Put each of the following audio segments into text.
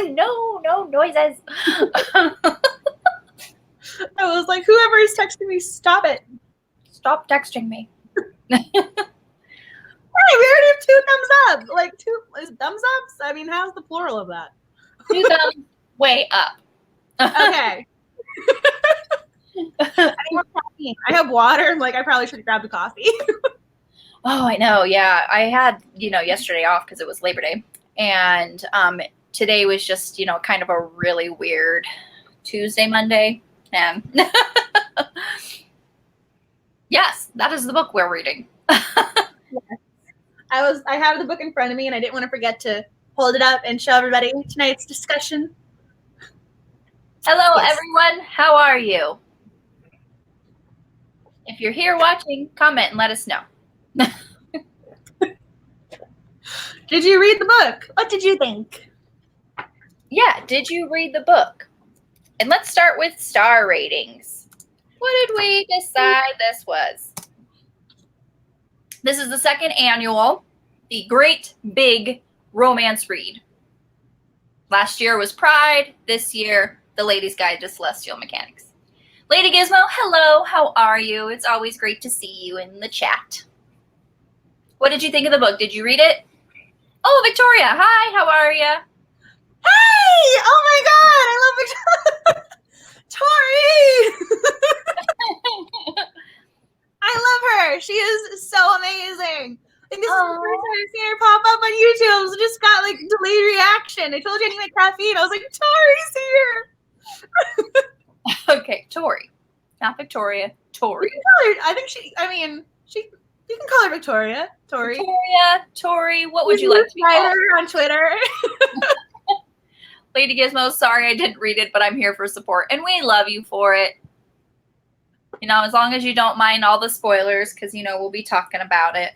no noises. I was like, whoever is texting me, stop it. Stop texting me. Hey, we already have 2 thumbs up. Like 2 thumbs ups? I mean, how's the plural of that? 2 thumbs way up. Okay. I need more caffeine. I have water. I'm like, I probably should have grabbed the coffee. Oh, I know. Yeah. I had, yesterday off because it was Labor Day. And today was just, kind of a really weird Tuesday, Monday. And yes, that is the book we're reading. Yes. I have the book in front of me and I didn't want to forget to hold it up and show everybody tonight's discussion. Hello, everyone. How are you? If you're here watching, comment and let us know. Did you read the book? What did you think? Yeah, did you read the book? And let's start with star ratings. What did we decide this was? This is the 2nd annual, the Great Big Romance Read. Last year was Pride. This year, The Lady's Guide to Celestial Mechanics. Lady Gizmo, hello. How are you? It's always great to see you in the chat. What did you think of the book? Did you read it? Oh, Victoria. Hi, how are you? Hey! Oh my god, I love Victoria. Tori! I love her. She is so amazing. And this is the first time I've seen her pop up on YouTube. So just got like delayed reaction. I told you I need my caffeine. I was like, Tori's here. Okay, Tori. Not Victoria. Tori. I think you can call her Victoria. Tori. Victoria, Tori, what would you like to be called? On Twitter. Lady Gizmo, sorry I didn't read it, but I'm here for support. And we love you for it. As long as you don't mind all the spoilers, because, we'll be talking about it.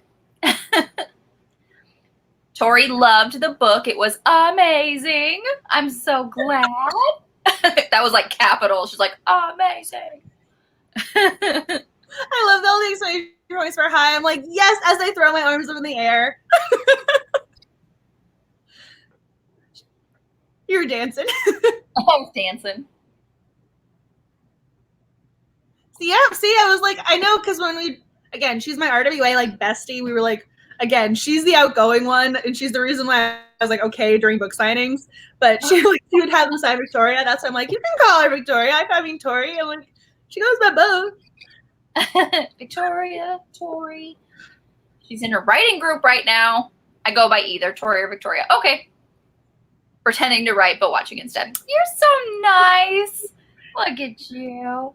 Tori loved the book. It was amazing. I'm so glad. That was like capital. She's like, amazing. I love the only explanation points for hi. I'm like, yes, as I throw my arms up in the air. You were dancing. I was dancing. See, I was like, I know, because when she's my RWA, like, bestie. We were like, again, she's the outgoing one, and she's the reason why I was like, okay, during book signings. But she would have them sign Victoria. That's why I'm like, you can call her Victoria. I mean, Tori. I'm like, she goes by both. Victoria, Tori. She's in her writing group right now. I go by either Tori or Victoria. Okay. Pretending to write, but watching instead. You're so nice. Look at you.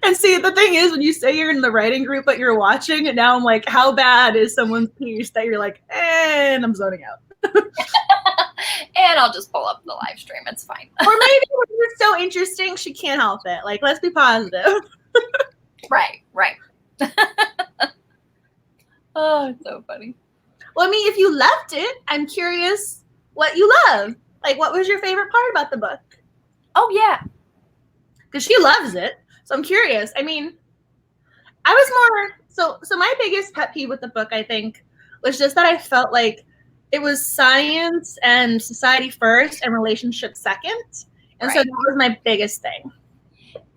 And see, the thing is, when you say you're in the writing group, but you're watching, and now I'm like, how bad is someone's piece that you're like, and I'm zoning out. And I'll just pull up the live stream. It's fine. Or maybe it's so interesting, she can't help it. Like, let's be positive. Right. Oh, it's so funny. Well, I mean, if you loved it, I'm curious what you love. Like, what was your favorite part about the book? Oh, yeah. Because she loves it. So I'm curious. I mean, I was more, so my biggest pet peeve with the book, I think, was just that I felt like it was science and society first and relationship second. And so that was my biggest thing.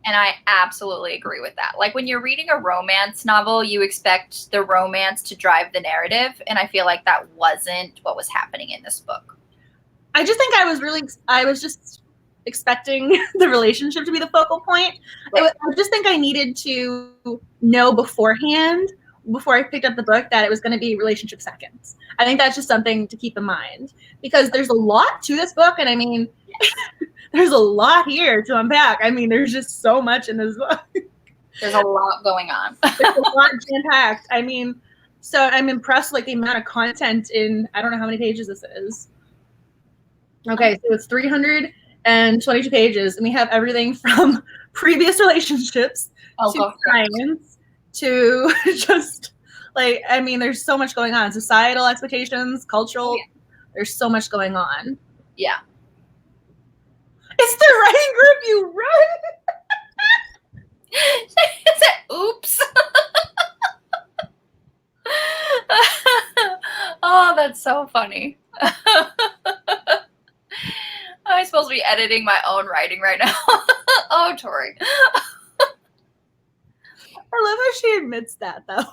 And I absolutely agree with that. Like, when you're reading a romance novel, you expect the romance to drive the narrative. And I feel like that wasn't what was happening in this book. I just think I was just expecting the relationship to be the focal point. Right. I just think I needed to know beforehand, before I picked up the book, that it was going to be relationship second. I think that's just something to keep in mind. Because there's a lot to this book. And I mean... There's a lot here to unpack. I mean, there's just so much in this book. There's a lot going on. There's a lot jam-packed. I mean, so I'm impressed with the amount of content in, I don't know how many pages this is. Okay, so it's 322 pages, and we have everything from previous relationships to science to just, like, I mean, there's so much going on. Societal expectations, cultural, there's so much going on. Yeah. It's the writing group you run. Oops. Oh, that's so funny. literally editing my own writing right now. Oh, Tori. I love how she admits that, though.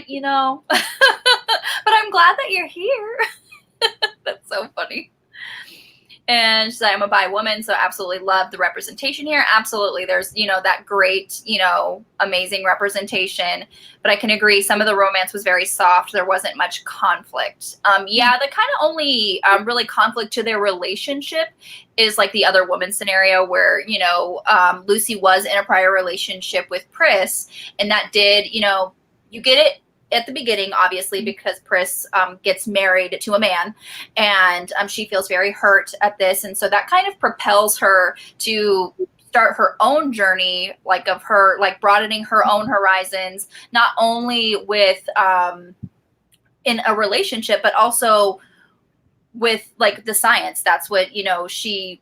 You know, but I'm glad that you're here. That's so funny. And she's like, I'm a bi woman, so absolutely love the representation here. Absolutely. There's, you know, that great, you know, amazing representation. But I can agree, some of the romance was very soft. There wasn't much conflict. Yeah, the kind of only really conflict to their relationship is like the other woman scenario where, you know, Lucy was in a prior relationship with Pris. And that did, you know, you get it at the beginning, obviously, because Pris gets married to a man, and she feels very hurt at this. And so that kind of propels her to start her own journey, like of her, like broadening her own horizons, not only with in a relationship, but also with like the science. That's what, you know, she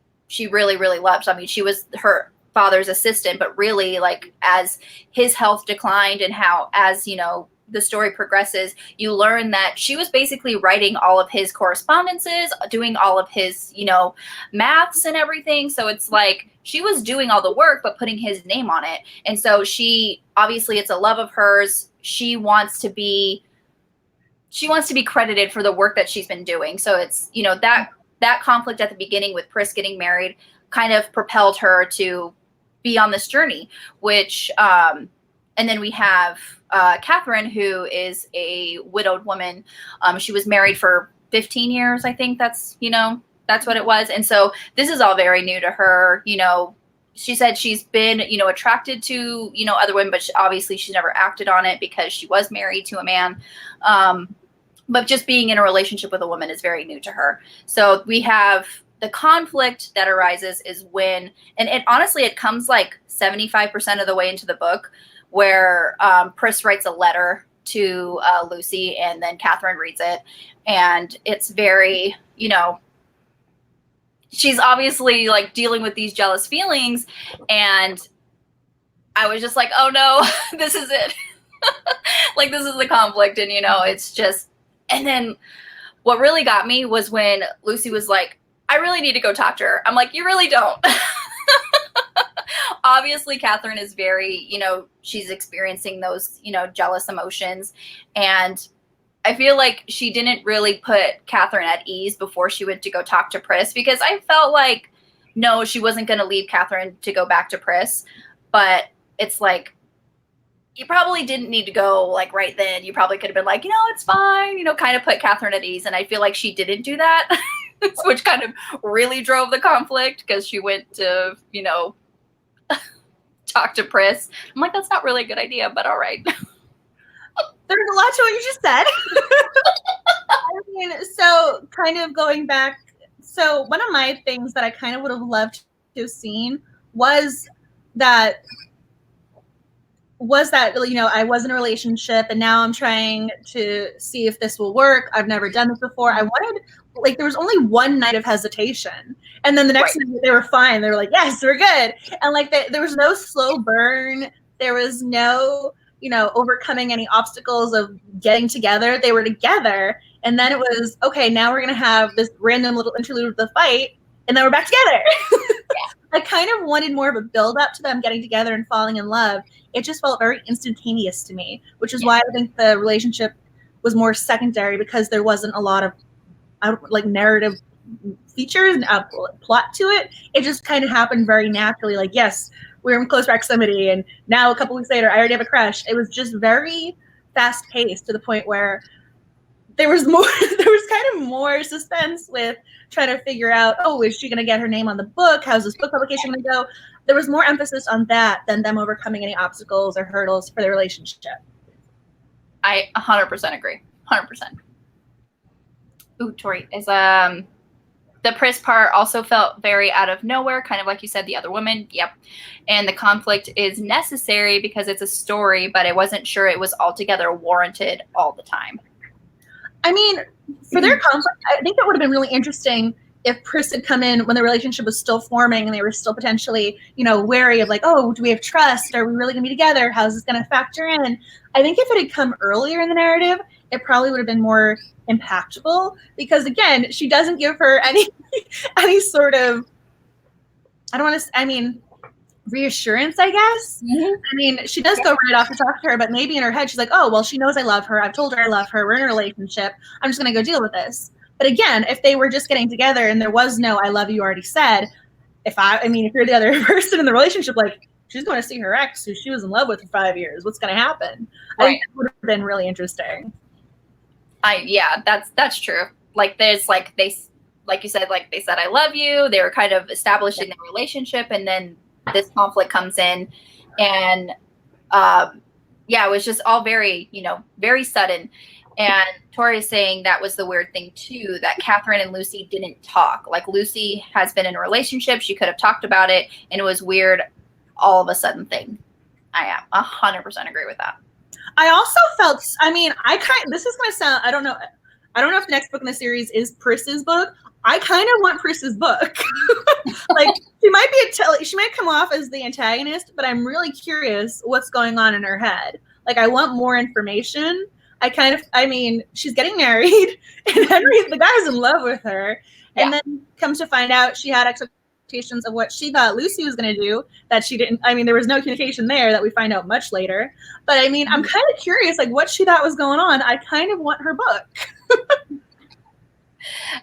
really, really loves. I mean, she was her father's assistant, but really, like, as his health declined and how, as, you know, the story progresses, you learn that she was basically writing all of his correspondences, doing all of his, you know, maths and everything. So it's like she was doing all the work, but putting his name on it. And so she, obviously, it's a love of hers. She wants to be credited for the work that she's been doing. So it's, you know, that conflict at the beginning with Pris getting married kind of propelled her to be on this journey, which, and then we have Catherine, who is a widowed woman. She was married for 15 years, I think that's, you know, that's what it was. And so this is all very new to her. You know, she said she's been, you know, attracted to, you know, other women, but obviously she's never acted on it because she was married to a man. But just being in a relationship with a woman is very new to her. So we have the conflict that arises is when, and it honestly, it comes like 75% of the way into the book, where Pris writes a letter to Lucy, and then Catherine reads it. And it's very, you know, she's obviously like dealing with these jealous feelings. And I was just like, oh no, this is it. Like, this is the conflict. And, you know, it's just, and then what really got me was when Lucy was like, I really need to go talk to her. I'm like, you really don't. Obviously, Catherine is very, you know, she's experiencing those, you know, jealous emotions. And I feel like she didn't really put Catherine at ease before she went to go talk to Pris, because I felt like, no, she wasn't going to leave Catherine to go back to Pris. But it's like, you probably didn't need to go like right then. You probably could have been like, you know, it's fine, you know, kind of put Catherine at ease. And I feel like she didn't do that, which kind of really drove the conflict, because she went to, you know, talk to Pris. I'm like, that's not really a good idea, but all right. There's a lot to what you just said. I mean, so kind of going back, so one of my things that I kind of would have loved to have seen was that, you know, I was in a relationship and now I'm trying to see if this will work. I've never done this before. I wanted, like, there was only one night of hesitation. And then the next night they were fine. They were like, yes, we're good. And like, there was no slow burn. There was no, you know, overcoming any obstacles of getting together. They were together. And then it was, okay, now we're going to have this random little interlude of the fight. And then we're back together. I kind of wanted more of a build up to them getting together and falling in love. It just felt very instantaneous to me, which is why I think the relationship was more secondary, because there wasn't a lot of like narrative features and plot to it. It just kind of happened very naturally. Like, yes, we're in close proximity, and now a couple weeks later, I already have a crush. It was just very fast paced to the point where there was more. There was kind of more suspense with trying to figure out, oh, is she going to get her name on the book? How's this book publication going to go? There was more emphasis on that than them overcoming any obstacles or hurdles for their relationship. I 100% agree. 100%. Ooh, Tori, is the Pris part also felt very out of nowhere, kind of like you said, the other woman. Yep. And the conflict is necessary because it's a story, but I wasn't sure it was altogether warranted all the time. I mean, for their conflict, I think that would have been really interesting if Pris had come in when the relationship was still forming and they were still potentially, you know, wary of like, oh, do we have trust? Are we really going to be together? How's this going to factor in? I think if it had come earlier in the narrative, it probably would have been more impactful, because again, she doesn't give her any sort of I don't want to, I mean, reassurance, I guess. Mm-hmm. I mean, she does go right off to talk to her, but maybe in her head, she's like, oh, well, she knows I love her. I've told her I love her. We're in a relationship. I'm just going to go deal with this. But again, if they were just getting together and there was no I love you already said, if you're the other person in the relationship, like, she's going to see her ex who she was in love with for 5 years. What's going to happen? Right. I think that would have been really interesting. Yeah, that's true. Like there's like like you said, like they said I love you. They were kind of establishing their relationship, and then this conflict comes in, and yeah, it was just all very, very sudden. And Tori is saying that was the weird thing too, that Catherine and Lucy didn't talk. Like Lucy has been in a relationship, she could have talked about it, and it was weird, all of a sudden thing. I am 100% agree with that. I also felt, this is going to sound, I don't know if the next book in the series is Pris's book. I kind of want Pris's book. Like, she might come off as the antagonist, but I'm really curious what's going on in her head. Like, I want more information. She's getting married, and Henry, the guy's in love with her. Yeah. And then comes to find out she had expectations of what she thought Lucy was going to do that she didn't. I mean, there was no communication there that we find out much later. But I mean, I'm kind of curious, like, what she thought was going on. I kind of want her book.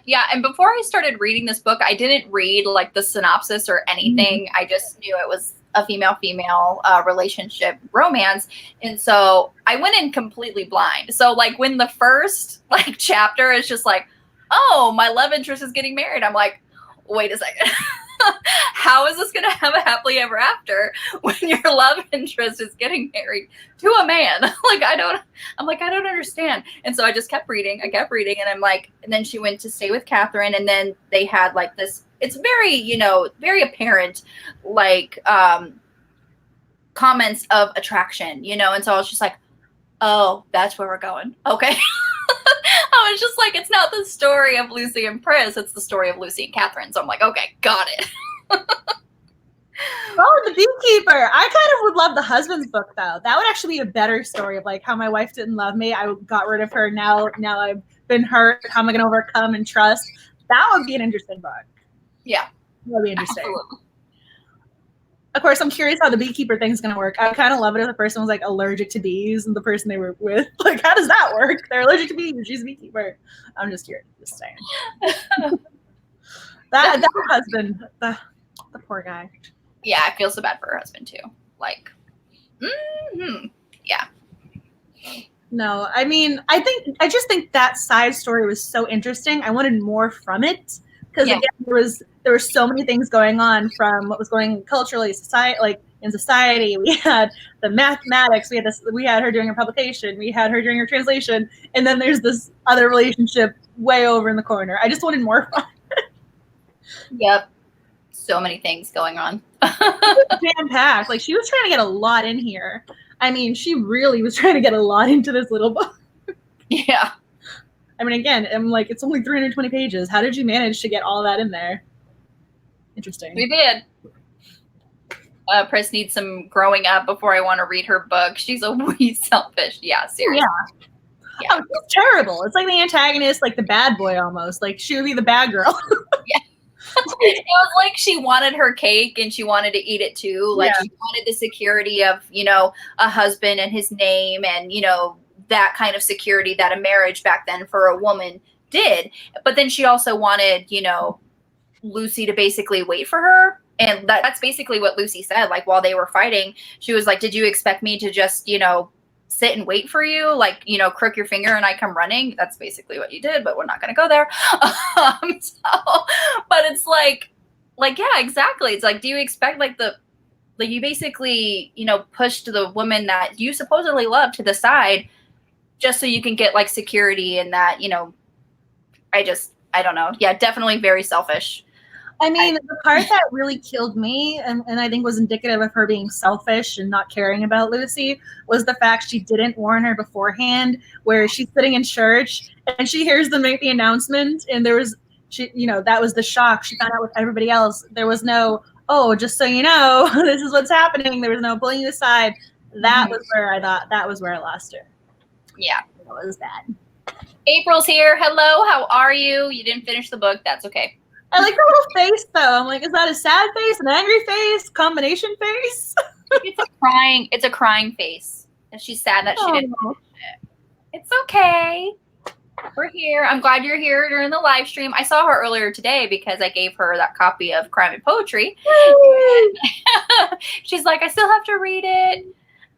Yeah, and before I started reading this book, I didn't read like the synopsis or anything. I just knew it was a female-female relationship romance, and so I went in completely blind. So like when the first like chapter is just like, oh, my love interest is getting married, I'm like, wait a second. How is this going to have a happily ever after when your love interest is getting married to a man? I don't understand. And so I just kept reading. And I'm like, and then she went to stay with Catherine, and then they had like this, it's very, very apparent, like, comments of attraction, and so I was just like, oh, that's where we're going. Okay. I was just like, it's not the story of Lucy and Pris, it's the story of Lucy and Catherine. So I'm like, okay, got it. Oh, the beekeeper. I kind of would love the husband's book, though. That would actually be a better story of like how my wife didn't love me. I got rid of her. Now I've been hurt. How am I going to overcome and trust? That would be an interesting book. Yeah. That would be interesting. Absolutely. Of course, I'm curious how the beekeeper thing's going to work. I kind of love it if the person was like allergic to bees and the person they were with. Like, how does that work? They're allergic to bees. She's a beekeeper. I'm just curious. Just saying. that husband, the poor guy. Yeah, I feel so bad for her husband too. Like, yeah. No, I mean, I just think that side story was so interesting. I wanted more from it because again, there were so many things going on from what was going culturally, in society. We had the mathematics. We had her doing her publication. We had her doing her translation, and then there's this other relationship way over in the corner. I just wanted more from it. Yep. So many things going on. Jam-packed. Like, she was trying to get a lot in here. I mean, she really was trying to get a lot into this little book. Yeah. I mean, again, I'm like, it's only 320 pages. How did you manage to get all that in there? Interesting. We did. Pris needs some growing up before I want to read her book. She's a wee selfish. Yeah, seriously. Yeah. Oh, it's terrible. It's like the antagonist, like the bad boy almost. Like, she would be the bad girl. Yeah. It was like she wanted her cake and she wanted to eat it too. Like, she wanted the security of, a husband and his name and, that kind of security that a marriage back then for a woman did. But then she also wanted, Lucy to basically wait for her. And that's basically what Lucy said. Like, while they were fighting, she was like, did you expect me to just, sit and wait for you? Like, crook your finger and I come running? That's basically what you did, but we're not going to go there. But it's like, yeah, exactly. It's like, do you expect you basically, pushed the woman that you supposedly love to the side just so you can get like security and that, I don't know. Yeah, definitely very selfish. I mean, the part that really killed me and I think was indicative of her being selfish and not caring about Lucy was the fact she didn't warn her beforehand, where she's sitting in church and she hears them make the announcement and that was the shock. She found out with everybody else. There was no, oh, just so you know, this is what's happening. There was no pulling you aside. That was where I thought that was where I lost her. Yeah. That was bad. April's here. Hello, how are you? You didn't finish the book. That's okay. I like her little face though. I'm like, is that a sad face, an angry face, combination face? It's a crying face. And she's sad that she didn't finish it. It's okay. We're here. I'm glad you're here during the live stream. I saw her earlier today because I gave her that copy of Crime and Poetry. She's like, I still have to read it.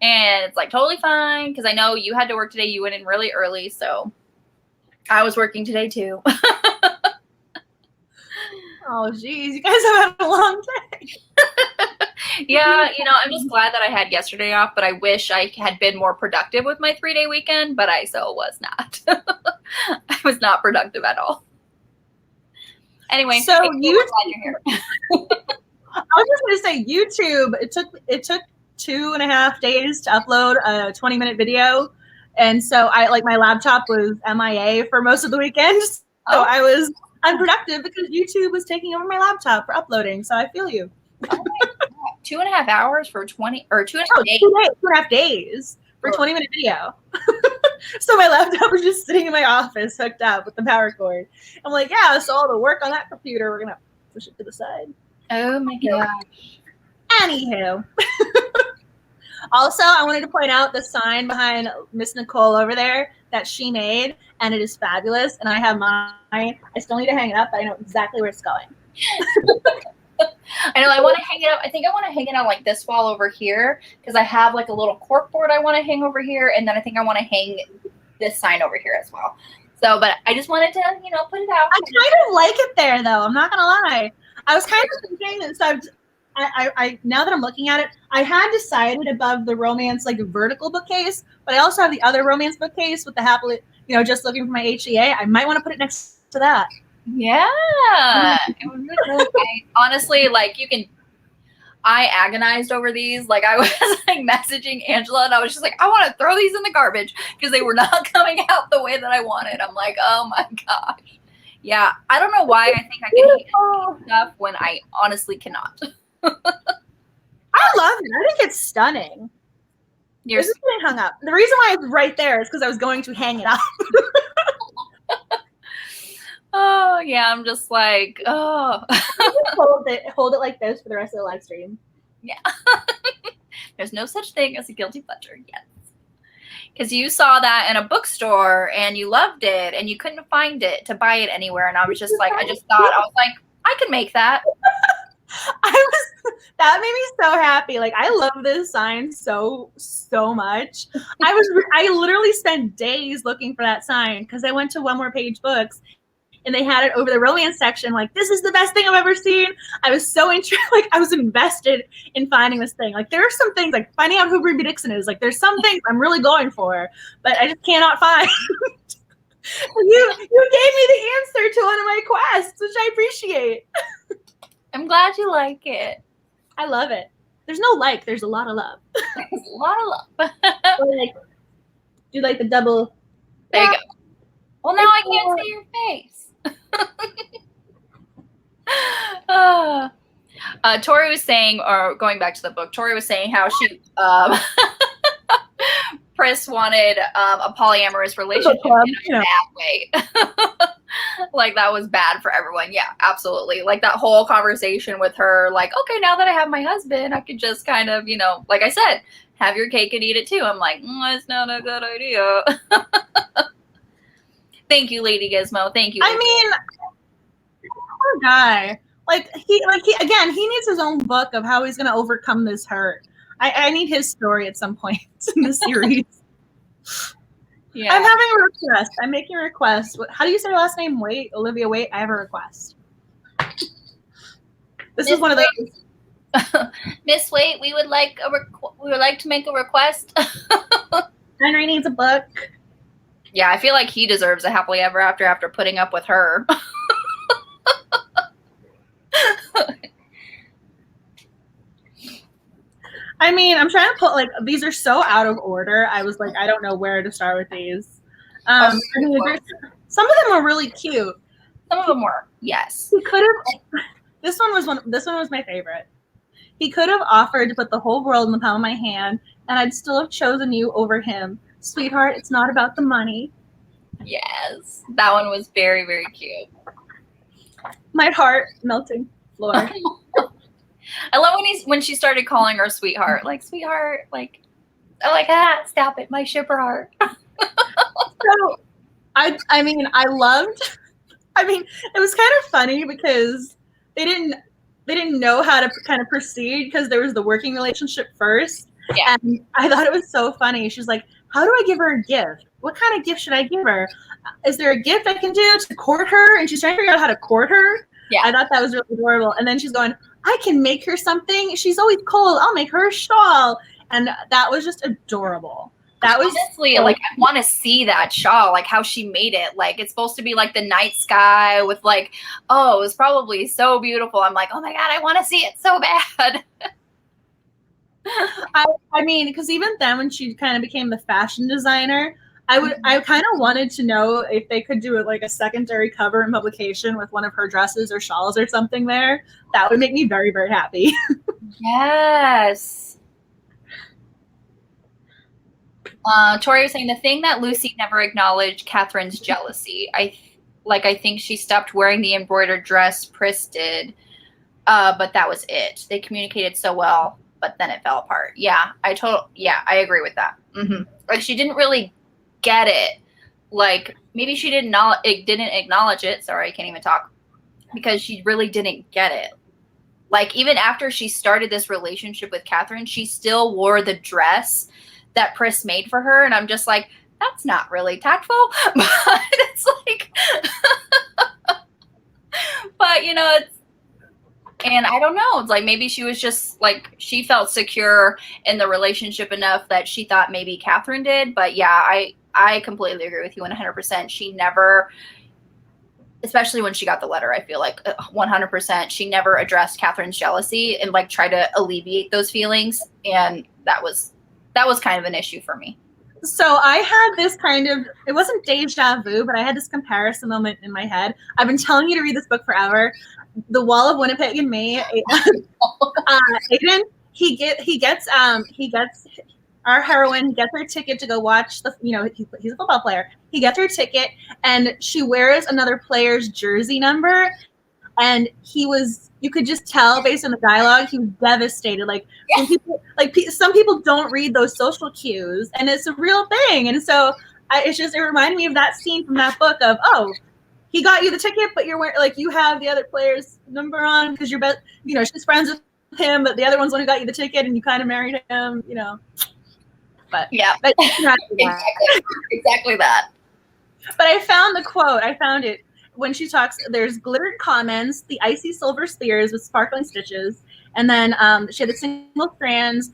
And it's like totally fine because I know you had to work today. You went in really early, so I was working today too. Oh, geez. You guys have had a long day. Yeah, I'm just glad that I had yesterday off, but I wish I had been more productive with my 3-day weekend, but I so was not. I was not productive at all. Anyway, so glad you're here. I was just going to say YouTube, it took 2.5 days to upload a 20-minute video. And so my laptop was MIA for most of the weekend. So I was unproductive because YouTube was taking over my laptop for uploading. So I feel you. Oh my God. 2.5 hours for 20 or 2.5 days. 2.5 days for a 20-minute video. So my laptop was just sitting in my office hooked up with the power cord. I'm like, yeah, so all the work on that computer, we're gonna push it to the side. Oh my gosh. Anywho. Also, I wanted to point out the sign behind Miss Nicole over there that she made, and it is fabulous. And I have mine. I still need to hang it up, but I know exactly where it's going. I know I want to hang it up. I think I want to hang it on like this wall over here because I have like a little cork board I want to hang over here, and then I think I want to hang this sign over here as well. So, but I just wanted to, put it out. I kind of like it there, though. I'm not gonna lie. I was kind of thinking that. So I now that I'm looking at it, I had decided above the romance like vertical bookcase, but I also have the other romance bookcase with the happily, just looking for my HEA. I might want to put it next to that. Yeah, it would be really nice. Honestly, I agonized over these. Like I was like messaging Angela and I was just like, I want to throw these in the garbage because they were not coming out the way that I wanted. I'm like, oh my gosh. Yeah, I don't know why I think I can hate stuff when I honestly cannot. I love it. I think it's stunning. This is getting hung up. The reason why it's right there is because I was going to hang it up. Oh yeah, I'm just like, oh. Hold it like this for the rest of the live stream. Yeah. There's no such thing as a guilty pleasure yet. Because you saw that in a bookstore and you loved it and you couldn't find it to buy it anywhere. And I was just like, I was like, I can make that. That made me so happy. Like I love this sign so much. I literally spent days looking for that sign because I went to One More Page Books and they had it over the romance section. Like, this is the best thing I've ever seen. I was so intrigued. Like, I was invested in finding this thing. Like, there are some things, like finding out who Ruby Dixon is. Like, there's some things I'm really going for, but I just cannot find. You gave me the answer to one of my quests, which I appreciate. I'm glad you like it. I love it. There's no like. There's a lot of love. There's a lot of love. Do like the double. There you go. Well, now I can't see your face. Tori was saying, or going back to the book, Tori was saying how she, Pris wanted a polyamorous relationship in a bad way. Like that was bad for everyone. Yeah, absolutely. Like that whole conversation with her, like, okay, now that I have my husband, I could just kind of, like I said, have your cake and eat it too. I'm like, it's not a good idea. Thank you, Lady Gizmo. Thank you. I mean, poor guy. He needs his own book of how he's going to overcome this hurt. I need his story at some point in the series. Yeah. I'm having a request. I'm making a request. How do you say your last name? Olivia Waite. I have a request. This is one of those. Miss Waite, we would like to make a request. Henry needs a book. Yeah, I feel like he deserves a happily ever after putting up with her. I mean, I'm trying to put these are so out of order. I was like, I don't know where to start with these. Some of them are really cute. Some of them were, yes. He could have. This one was my favorite. He could have offered to put the whole world in the palm of my hand, and I'd still have chosen you over him. Sweetheart, it's not about the money. Yes, that one was very, very cute. My heart melting floor. I love when she started calling her sweetheart, like sweetheart, like I'm like, stop it, my shipper heart. So I mean, it was kind of funny because they didn't know how to kind of proceed because there was the working relationship first. Yeah. And I thought it was so funny. She's like, how do I give her a gift? What kind of gift should I give her? Is there a gift I can do to court her? And she's trying to figure out how to court her. Yeah. I thought that was really adorable. And then she's going, I can make her something. She's always cold. I'll make her a shawl. And that was just adorable. That was honestly like I want to see that shawl, like how she made it. Like it's supposed to be like the night sky with like, oh, it was probably so beautiful. I'm like, oh my God, I want to see it so bad. I mean, because even then when she kind of became the fashion designer, I kind of wanted to know if they could do it like a secondary cover and publication with one of her dresses or shawls or something there. That would make me very, very happy. Yes. Tori was saying the thing that Lucy never acknowledged Catherine's jealousy. I think she stopped wearing the embroidered dress Pris did, but that was it. They communicated so well, but then it fell apart. Yeah, I agree with that. Mm-hmm. Like she didn't really get it. Like maybe she didn't acknowledge it. Sorry, I can't even talk because she really didn't get it. Like even after she started this relationship with Catherine, she still wore the dress that Pris made for her, and I'm just like, that's not really tactful, but it's like, but you know, and I don't know, it's like maybe she was just like she felt secure in the relationship enough that she thought maybe Catherine did, but yeah, I completely agree with you 100%. She never, especially when she got the letter, I feel like 100% she never addressed Catherine's jealousy and like try to alleviate those feelings, and that was kind of an issue for me. So I had this kind of, it wasn't deja vu, but I had this comparison moment in my head. I've been telling you to read this book forever. The Wall of Winnipeg in May. Aiden, he gets our heroine, he gets her ticket to go watch he's a football player. He gets her ticket and she wears another player's jersey number. And you could just tell based on the dialogue, he was devastated. Like when some people don't read those social cues, and it's a real thing. And so it reminded me of that scene from that book of, oh, he got you the ticket, but you're wearing, like, you have the other player's number on because she's friends with him, but the other one's the one who got you the ticket, and you kind of married him, But yeah, but exactly that. But I found the quote. I found it. When she talks, there's glittered comments, the icy silver spheres with sparkling stitches, and then she had the single strands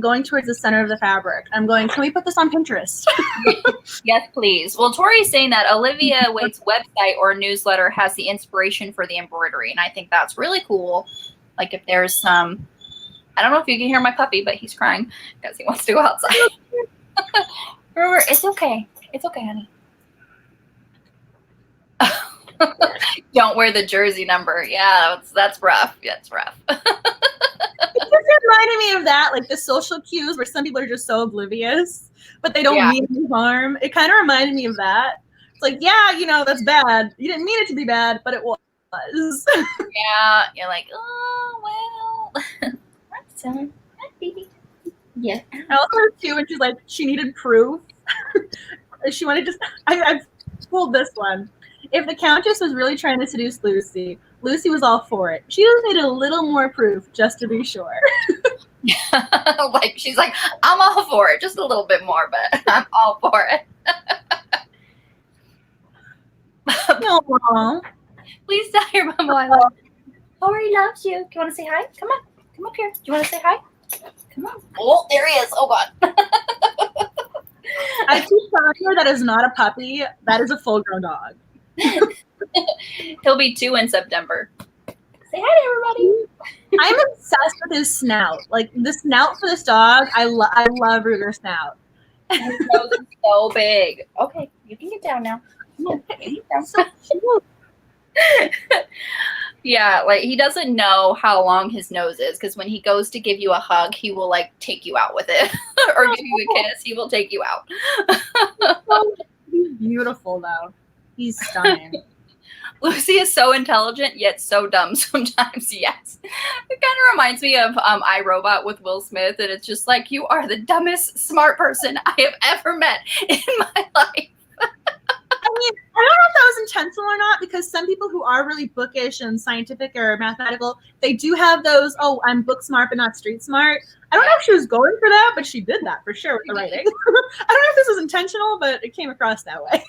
going towards the center of the fabric. I'm going, can we put this on Pinterest? Yes, please. Well, Tori's saying that Olivia Waite's website or newsletter has the inspiration for the embroidery, and I think that's really cool. Like if there's some, I don't know if you can hear my puppy, but he's crying because he wants to go outside. Remember, it's okay. It's okay, honey. Don't wear the jersey number. Yeah, that's rough. Yeah, it's rough. It just reminded me of that, like the social cues where some people are just so oblivious, but they don't mean any harm. It kind of reminded me of that. It's like, yeah, that's bad. You didn't mean it to be bad, but it was. Yeah, you're like, oh, well. That's hi, baby. Yeah. I also heard too, and she's like, she needed proof. She wanted to, I pulled this one. If the Countess was really trying to seduce Lucy, Lucy was all for it. She just needed a little more proof just to be sure. Like, she's like, I'm all for it. Just a little bit more, but I'm all for it. Aww. Please tell your mom I love you. Tori loves you. Do you want to say hi? Come on. Come up here. Do you want to say hi? Come on. Oh, there he is. Oh, God. I keep telling her that is not a puppy. That is a full-grown dog. He'll be 2 in September. Say hi to everybody. I'm obsessed with his snout. Like the snout for this dog, I love Ruger's snout. His nose is so big. Okay, you can get down now. Come on, get down. So cute. Yeah, like he doesn't know how long his nose is because when he goes to give you a hug, he will like take you out with it, or give you a kiss. He will take you out. He's beautiful though. He's stunning. Lucy is so intelligent, yet so dumb sometimes, yes. It kind of reminds me of iRobot with Will Smith, and it's just like, you are the dumbest, smart person I have ever met in my life. I mean, I don't know if that was intentional or not, because some people who are really bookish and scientific or mathematical, they do have those, oh, I'm book smart but not street smart. I don't know if she was going for that, but she did that for sure with the writing. I don't know if this was intentional, but it came across that way.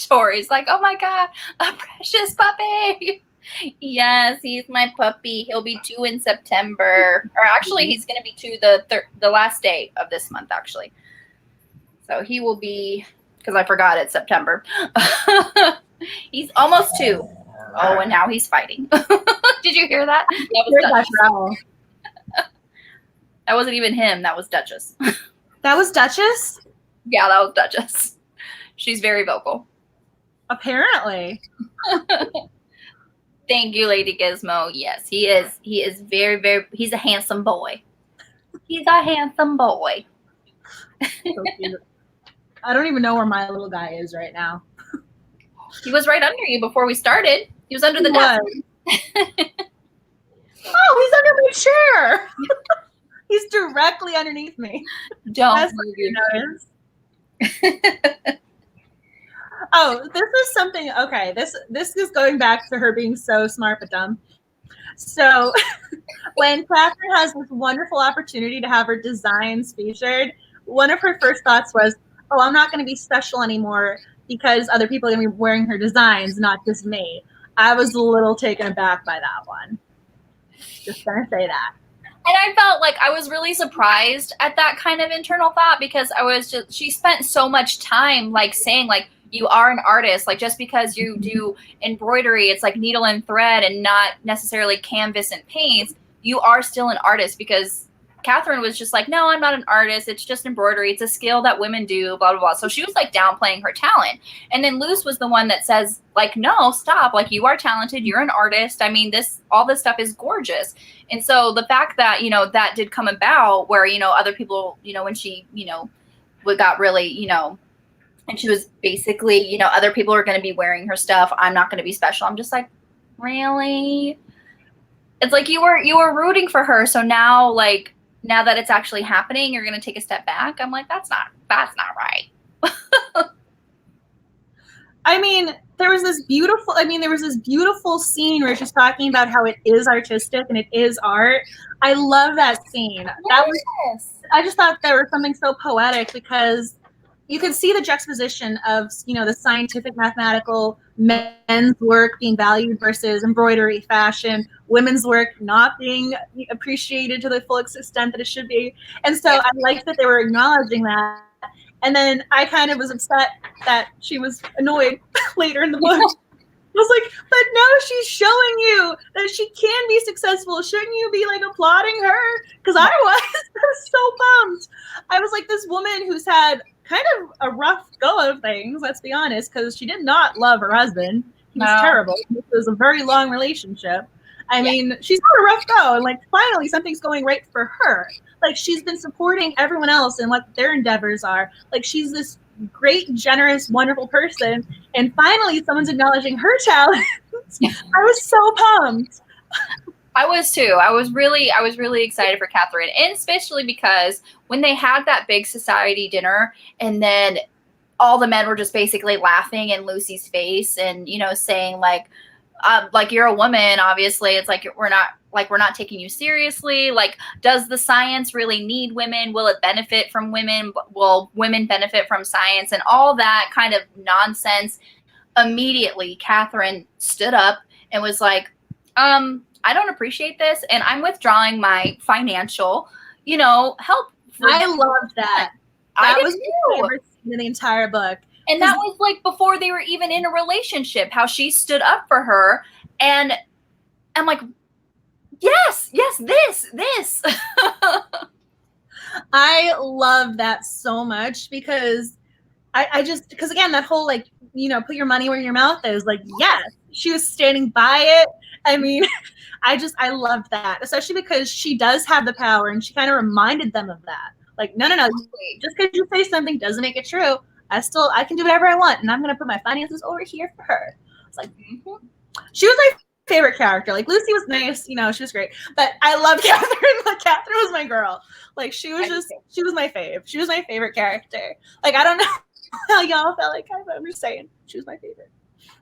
Tori's like, oh my God, a precious puppy. Yes, he's my puppy. He'll be 2 in September. Or actually, he's going to be 2 the last day of this month, actually. So he will be, because I forgot it's September. He's almost 2. Oh, and now he's fighting. Did you hear that? That wasn't even him. That was Duchess. That was Duchess? Yeah, that was Duchess. She's very vocal. Apparently. Thank you, Lady Gizmo. Yes, he is. He is very, very, he's a handsome boy. He's a handsome boy. So cute. I don't even know where my little guy is right now. He was right under you before we started. He was under the desk. Oh, he's under my chair. He's directly underneath me. Don't move your nose. Oh, this is something. Okay, this is going back to her being so smart but dumb. So when Catherine has this wonderful opportunity to have her designs featured, one of her first thoughts was, oh, I'm not going to be special anymore because other people are going to be wearing her designs, not just me. I was a little taken aback by that one. Just going to say that. And I felt like I was really surprised at that kind of internal thought, because she spent so much time like saying like, you are an artist. Like, just because you do embroidery, it's like needle and thread and not necessarily canvas and paints, you are still an artist. Because Catherine was just like, no, I'm not an artist. It's just embroidery. It's a skill that women do, blah, blah, blah. So she was like downplaying her talent. And then Luce was the one that says like, no, stop. Like, you are talented. You're an artist. I mean, all this stuff is gorgeous. And so the fact that, that did come about where, other people, when she, got really, and she was basically, other people are going to be wearing her stuff. I'm not going to be special. I'm just like, really? It's like you were rooting for her. So now, like, now that it's actually happening, you're going to take a step back. I'm like, that's not right. I mean, there was this beautiful scene where she's talking about how it is artistic and it is art. I love that scene. Yes. I just thought there was something so poetic, because you could see the juxtaposition of, the scientific, mathematical men's work being valued versus embroidery, fashion, women's work not being appreciated to the full extent that it should be. And so I liked that they were acknowledging that. And then I kind of was upset that she was annoyed later in the book. I was like, but now she's showing you that she can be successful. Shouldn't you be like applauding her? Because I was so bummed. I was like, this woman who's had kind of a rough go of things, let's be honest, because she did not love her husband. He was terrible. It was a very long relationship. I mean, she's had a rough go, and like finally something's going right for her. Like, she's been supporting everyone else and what their endeavors are. Like, she's this great, generous, wonderful person, and finally someone's acknowledging her talent. I was so pumped. I was too. I was really excited for Catherine, and especially because when they had that big society dinner, and then all the men were just basically laughing in Lucy's face, and saying like you're a woman, obviously. It's like we're not taking you seriously. Like, does the science really need women? Will it benefit from women? Will women benefit from science? And all that kind of nonsense. Immediately, Catherine stood up and was like, I don't appreciate this, and I'm withdrawing my financial, help. I love that. That was my favorite scene in the entire book. And that was like before they were even in a relationship, how she stood up for her. And I'm like, yes, this. I love that so much, because because again, that whole like, put your money where your mouth is, like, yes, she was standing by it. I mean, I loved that, especially because she does have the power, and she kind of reminded them of that. Like, no. Just because you say something doesn't make it true. I can do whatever I want, and I'm gonna put my finances over here for her. It's like, she was my favorite character. Like, Lucy was nice, you know, she was great, but I loved Catherine. Like, Catherine was my girl. Like, she was my fave. She was my favorite character. Like, I don't know how y'all felt like, but I'm just saying, she was my favorite.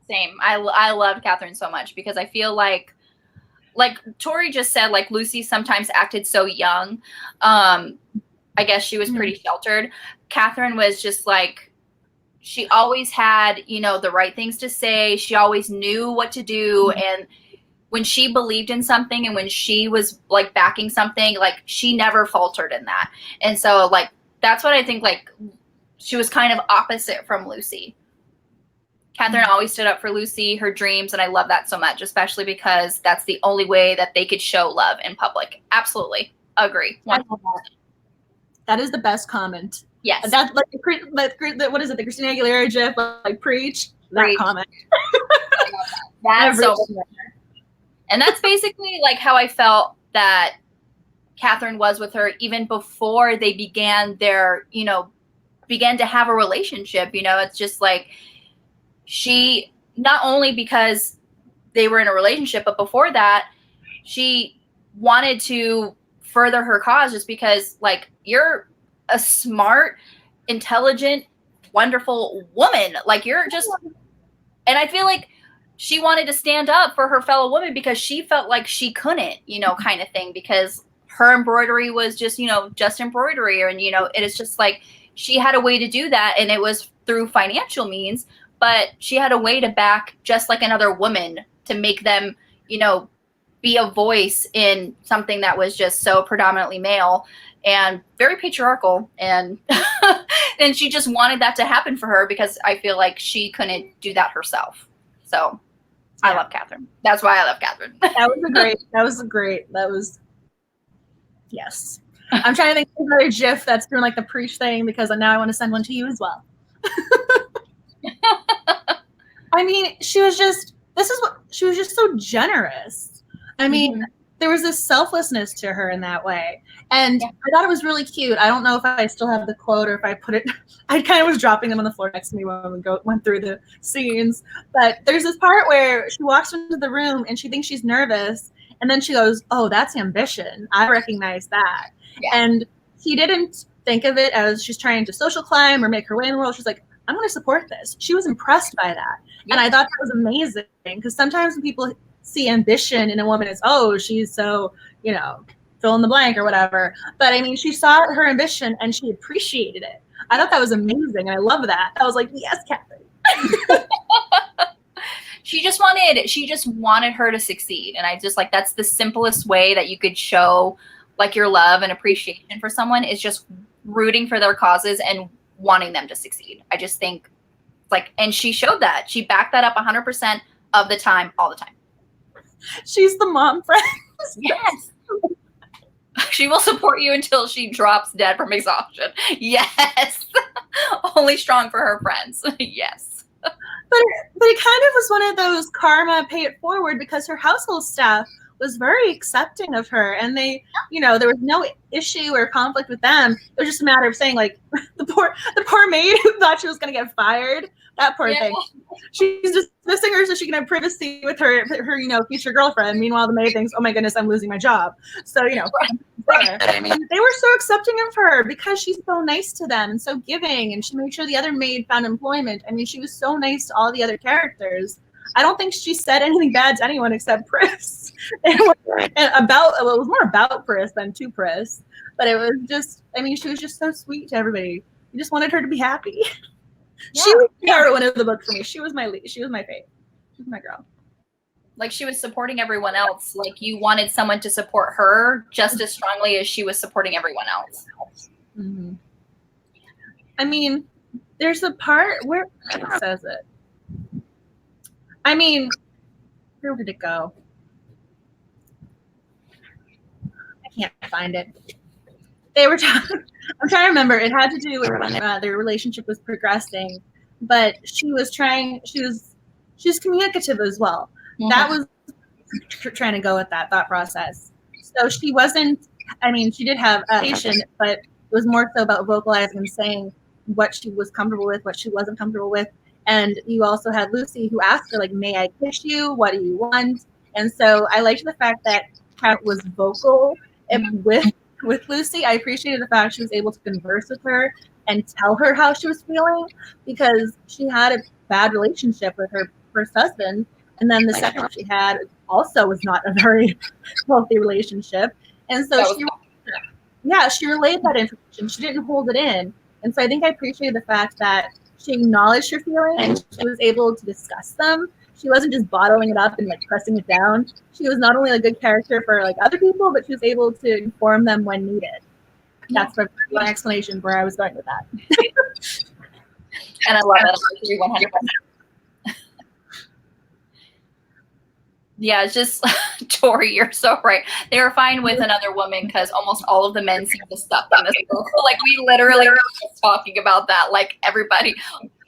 Same. I loved Catherine so much because I feel like Tori just said, like, Lucy sometimes acted so young. I guess she was pretty sheltered. Catherine was just like, she always had, you know, the right things to say. She always knew what to do. And when she believed in something and when she was like backing something, like, she never faltered in that. And so, like, that's what I think, like, she was kind of opposite from Lucy. Catherine always stood up for Lucy, her dreams, and I love that so much, especially because that's the only way that they could show love in public. Absolutely. Agree. That is the best comment. Yes. That's like, what is it? The Christina Aguilera gif, like, preach. That comment. That's so much. And that's basically like how I felt that Catherine was with her even before they began to have a relationship. You know, it's just like, she, not only because they were in a relationship, but before that, she wanted to further her cause just because, like, you're a smart, intelligent, wonderful woman. Like, you're just, and I feel like she wanted to stand up for her fellow women because she felt like she couldn't, you know, kind of thing, because her embroidery was just, you know, just embroidery. And, you know, it is just like, she had a way to do that, and it was through financial means, but she had a way to back just like another woman to make them, you know, be a voice in something that was just so predominantly male and very patriarchal. And and she just wanted that to happen for her because I feel like she couldn't do that herself. So I love Catherine. That's why I love Catherine. Yes. I'm trying to think of another GIF that's doing like the preach thing, because now I want to send one to you as well. I mean, she was just so generous. I mean, there was this selflessness to her in that way. And I thought it was really cute. I don't know if I still have the quote or if I put it, I kind of was dropping them on the floor next to me when we went through the scenes. But there's this part where she walks into the room and she thinks she's nervous. And then she goes, "Oh, that's ambition. I recognize that." Yeah. And he didn't think of it as she's trying to social climb or make her way in the world. She's like, "I'm going to support this." She was impressed by that. Yeah. And I thought that was amazing, because sometimes when people see ambition in a woman, it's, oh, she's so, you know, fill in the blank or whatever. But I mean, she saw her ambition and she appreciated it. I thought that was amazing. I love that. I was like, yes, Catherine. She just wanted her to succeed. And I just, like, that's the simplest way that you could show, like, your love and appreciation for someone, is just rooting for their causes and wanting them to succeed. I just think, like, and she showed that. She backed that up 100% of the time, all the time. She's the mom friend. Yes. She will support you until she drops dead from exhaustion. Yes. Only strong for her friends. Yes. But it kind of was one of those karma pay it forward, because her household staff was very accepting of her, and they, you know, there was no issue or conflict with them. It was just a matter of saying, like, the poor maid who thought she was going to get fired, that poor thing. She's just missing her so she can have privacy with her, you know, future girlfriend. Meanwhile, the maid thinks, "Oh my goodness, I'm losing my job." So, you know, I mean, they were so accepting of her because she's so nice to them and so giving, and she made sure the other maid found employment. I mean, she was so nice to all the other characters. I don't think she said anything bad to anyone except Pris. It was more about Pris than to Pris, but it was just, I mean, she was just so sweet to everybody. You just wanted her to be happy. Yeah. She was the heroine of the book for me. She was my lead. She was my fave. She was my girl. Like, she was supporting everyone else. Like, you wanted someone to support her just as strongly as she was supporting everyone else. Mm-hmm. I mean, there's a part where it says it. I mean, where did it go? I can't find it. They were talking. I'm trying to remember. It had to do with when their relationship was progressing, but she was communicative as well. Mm-hmm. That was trying to go with that thought process. So she wasn't. I mean, she did have a patient, but was more so about vocalizing and saying what she was comfortable with, what she wasn't comfortable with. And you also had Lucy, who asked her, like, may I kiss you? What do you want? And so I liked the fact that Kat was vocal with Lucy. I appreciated the fact she was able to converse with her and tell her how she was feeling, because she had a bad relationship with her first husband. And then the second one she had also was not a very healthy relationship. And so she relayed that information. She didn't hold it in. And so I think I appreciated the fact that she acknowledged her feelings. She was able to discuss them. She wasn't just bottling it up and like pressing it down. She was not only a good character for like other people, but she was able to inform them when needed. That's my explanation where I was going with that. And I love that. I agree 100%. Yeah, it's just, Tori, you're so right. They were fine with another woman because almost all of the men seem to suck in this book. Like, we literally were just talking about that. Like,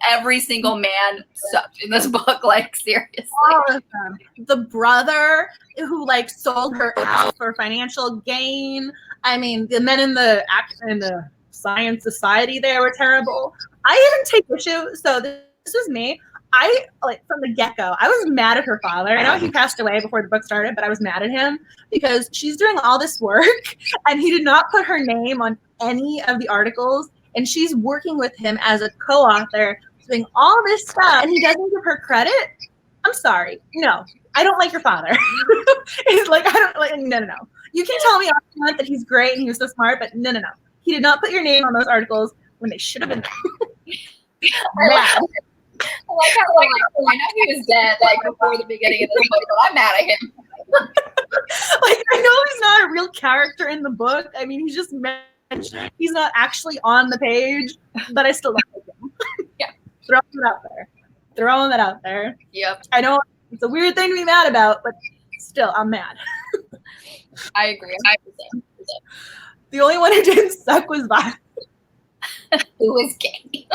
every single man sucked in this book. Like, seriously. All of them. The brother who like sold her out for financial gain. I mean, the men in the science society there were terrible. I even take issue. So this was me. I, like, from the get-go, I was mad at her father. I know he passed away before the book started, but I was mad at him because she's doing all this work and he did not put her name on any of the articles, and she's working with him as a co-author, doing all this stuff, and he doesn't give her credit. I'm sorry. No, I don't like your father. It's like, I don't like, no. You can tell me all you want that he's great and he was so smart, but no. He did not put your name on those articles when they should have been there. Mad. I like how, like, I know he was dead, like, before the beginning of this book, but I'm mad at him. Like, I know he's not a real character in the book. I mean, he's just mentioned. He's not actually on the page, but I still like him. Yeah. Throwing that out there. Yep. I know it's a weird thing to be mad about, but still, I'm mad. I agree. 100%. The only one who didn't suck was Violet. Who was gay.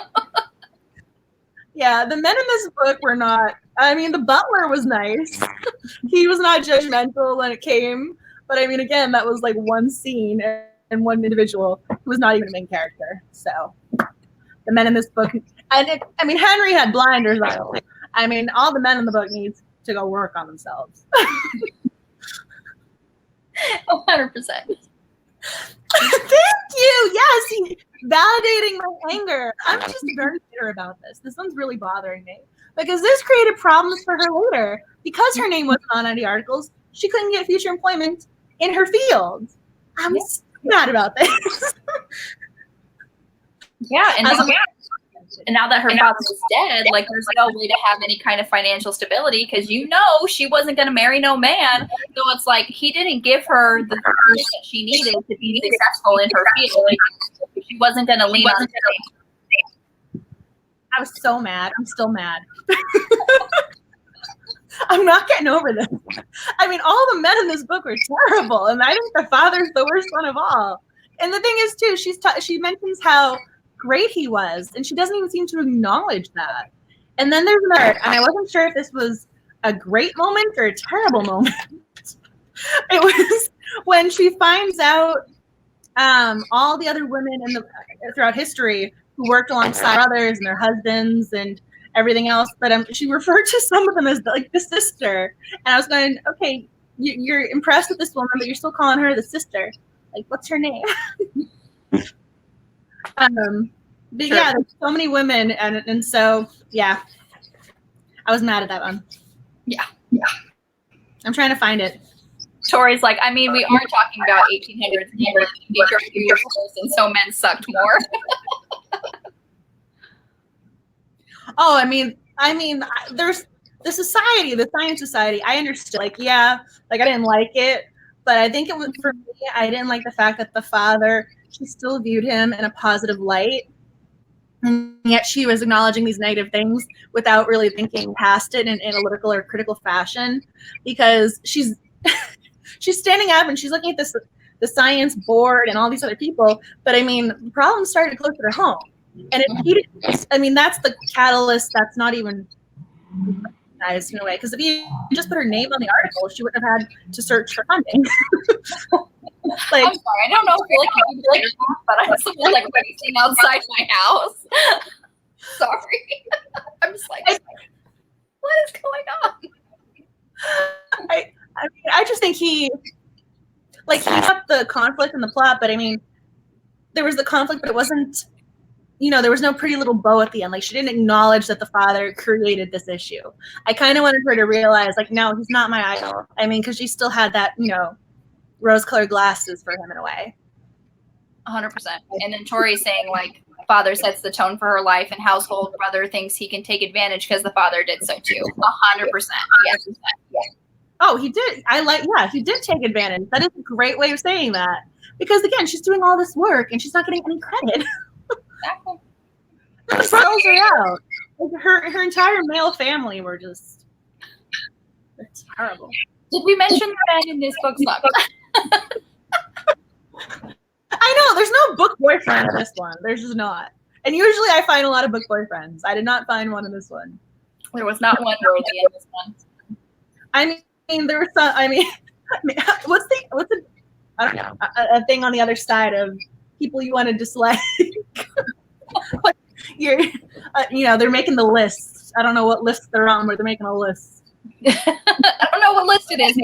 Yeah, the men in this book were not. I mean, the butler was nice. He was not judgmental when it came. But I mean, again, that was like one scene and one individual who was not even a main character. So the men in this book, and I mean, Henry had blinders on. I mean, all the men in the book need to go work on themselves. 100%. Thank you. Yes, validating my anger. I'm just very bitter about this. This one's really bothering me because this created problems for her later. Because her name wasn't on any articles, she couldn't get future employment in her field. I'm so mad about this. Yeah, and now that her father is dead, like, there's no way to have any kind of financial stability because she wasn't going to marry no man. So it's like he didn't give her the things that she needed to be successful in her field. Like, she wasn't going to lean on him. I was so mad. I'm still mad. I'm not getting over this. I mean, all the men in this book were terrible, and I think the father's the worst one of all. And the thing is, too, she mentions how great he was, and she doesn't even seem to acknowledge that. And then there's another, and I wasn't sure if this was a great moment or a terrible moment. It was when she finds out all the other women throughout history who worked alongside others and their husbands and everything else, but she referred to some of them as like the sister. And I was going, okay, you're impressed with this woman, but you're still calling her the sister. Like, what's her name? But sure. Yeah, there's so many women, and so yeah, I was mad at that one. Yeah. I'm trying to find it. Tori's like, I mean, we are talking about 1800s English, and so men sucked more. Oh, I mean, there's the society, the science society. I understood, like, yeah, like I didn't like it, but I think it was for me. I didn't like the fact that the father, she still viewed him in a positive light. And yet she was acknowledging these negative things without really thinking past it in an analytical or critical fashion, because she's standing up and she's looking at the science board and all these other people. But I mean, the problem started closer to home. And that's the catalyst that's not even recognized in a way. Because if you just put her name on the article, she wouldn't have had to search for funding. Like, I'm sorry. I don't know if you like you can hear that, but I'm still like racing outside my house. Sorry. I'm just like, what is going on? I mean, I just think he got the conflict and the plot, but I mean, there was the conflict, but it wasn't, there was no pretty little bow at the end. Like, she didn't acknowledge that the father created this issue. I kind of wanted her to realize, like, no, he's not my idol. I mean, because she still had that, rose-colored glasses for him in a way. 100%. And then Tori saying, like, father sets the tone for her life, and household brother thinks he can take advantage because the father did so too. 100%. Yes. Oh, he did. He did take advantage. That is a great way of saying that. Because again, she's doing all this work and she's not getting any credit. Exactly. The girls are out. Like, her entire male family were just terrible. Did we mention the men in this book suck? I know, there's no book boyfriend in this one. There's just not. And usually I find a lot of book boyfriends. I did not find one in this one. There was not one worthy in this one. I mean, there was some. I mean, what's the I don't know, a thing on the other side of people you want to dislike? They're making the lists. I don't know what list they're on, but they're making a list. I don't know what list it is.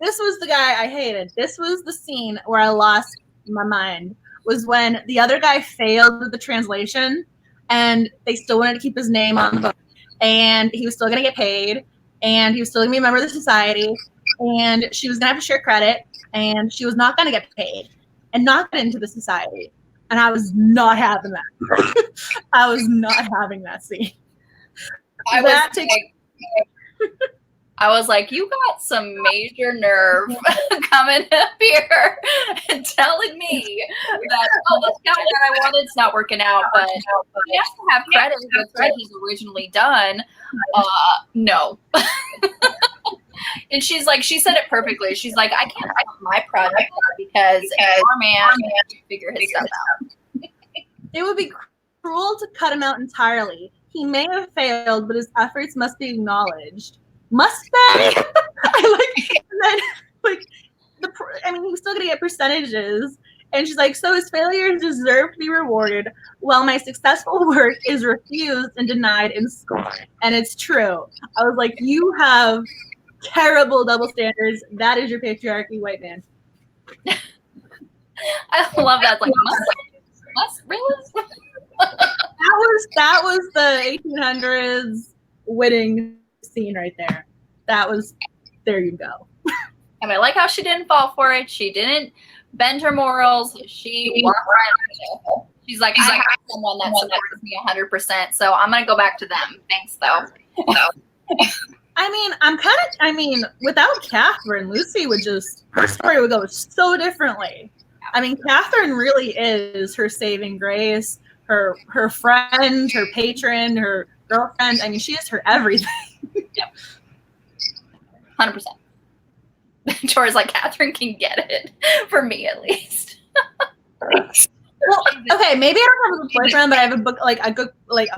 This was the guy I hated. This was the scene where I lost my mind. Was when the other guy failed the translation, and they still wanted to keep his name on the book, and he was still going to get paid, and he was still going to be a member of the society, and she was going to have to share credit, and she was not going to get paid and not get into the society. And I was not having that. I was not having that scene. I was like, you got some major nerve coming up here and telling me that, this guy that I wanted's not working out, but he has to have credit with what he's originally done. No. And she's like, she said it perfectly. She's like, I can't help my project because our man can't figure his stuff out. It would be cruel to cut him out entirely. He may have failed, but his efforts must be acknowledged. Must they? He was still gonna get percentages, and she's like, so his failures deserve to be rewarded, while my successful work is refused and denied in school. And it's true. I was like, you have terrible double standards. That is your patriarchy, white man. I love that. Like, must really? That was the 1800s winning scene right there. There you go. And I like how she didn't fall for it. She didn't bend her morals. She walked right on it. She's like, I have someone that supports me 100%, so I'm going to go back to them. Thanks, though. I mean, without Catherine, Lucy her story would go so differently. I mean, Catherine really is her saving grace, her friend, her patron, her girlfriend. I mean, she is her everything. Yep. 100%. Tori's like, Catherine can get it, for me at least. Well, okay, maybe I don't have a boyfriend, but I have a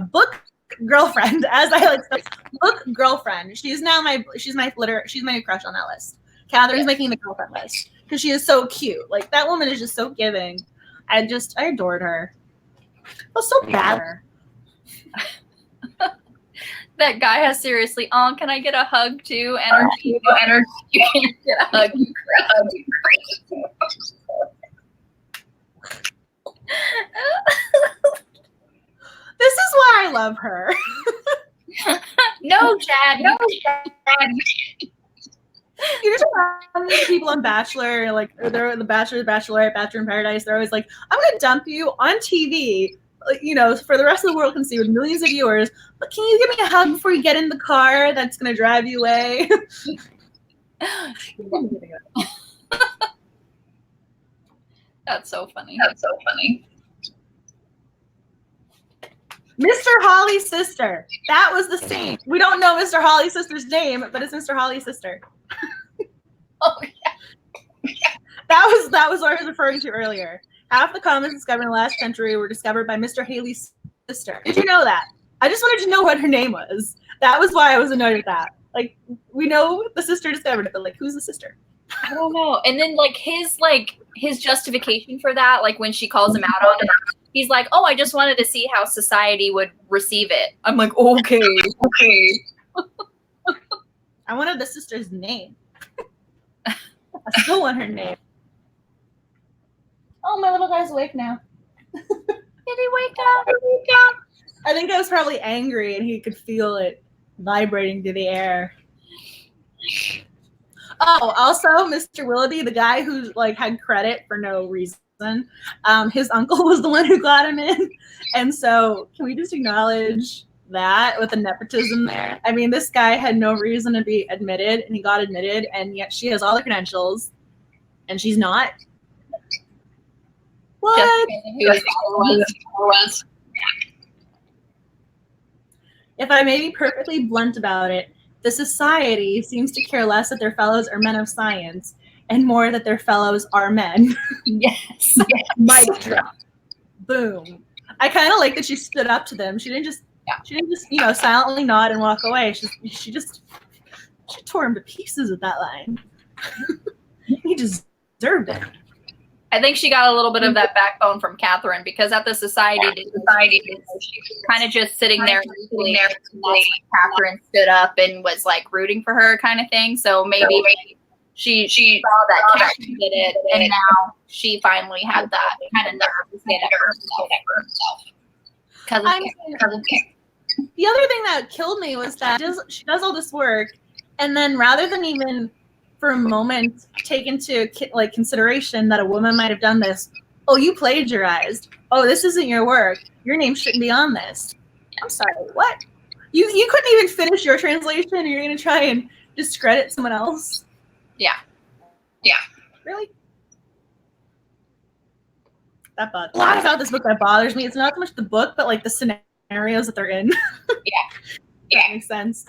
book girlfriend, as I like to say. Book girlfriend. She's my new crush on that list. Catherine's making the girlfriend list because she is so cute. Like, that woman is just so giving. I adored her. I feel so bad. That guy has seriously, can I get a hug too? Energy. You can't get a hug. You crazy. This is why I love her. No, Chad. You just have people on Bachelor, like they're the Bachelor, Bachelorette, Bachelor in Paradise. They're always like, I'm going to dump you on TV, for the rest of the world can see with millions of viewers. But can you give me a hug before you get in the car that's going to drive you away? That's so funny. Mr. Holly's sister. That was the scene. We don't know Mr. Holly's sister's name, but it's Mr. Holly's sister. Oh yeah. That was what I was referring to earlier. Half the comets discovered in the last century were discovered by Mr. Haley's sister. Did you know that? I just wanted to know what her name was. That was why I was annoyed with that. Like, we know the sister discovered it, but like, who's the sister? I don't know. And then his justification for that, like when she calls him out on it, he's like, "Oh, I just wanted to see how society would receive it." I'm like, okay. I wanted the sister's name. I still want her name. Oh, my little guy's awake now. Did he wake up? I think I was probably angry and he could feel it vibrating through the air. Oh, also, Mr. Willoughby, the guy who had credit for no reason, his uncle was the one who got him in. And so can we just acknowledge that with the nepotism there? I mean, this guy had no reason to be admitted, and he got admitted, and yet she has all the credentials, and she's not. What? If I may be perfectly blunt about it, the society seems to care less that their fellows are men of science and more that their fellows are men. Yes. Mic drop. Boom. I kind of like that she stood up to them. She didn't just silently nod and walk away. She tore him to pieces with that line. He deserved it. I think she got a little bit of that backbone from Catherine, because at the society, she was kind of just sitting there. Catherine stood up and was rooting for her, kind of thing. So maybe she saw that Catherine did it, and now she finally had that kind of nerve to stand up for herself. The other thing that killed me was that she does all this work, and then rather than even for a moment take into consideration that a woman might have done this, oh, you plagiarized. Oh, this isn't your work. Your name shouldn't be on this. I'm sorry, what? You couldn't even finish your translation, and you're going to try and discredit someone else? Yeah. Really? That bothers me. A lot about this book that bothers me. It's not so much the book, but the scenarios that they're in. Yeah. That makes sense.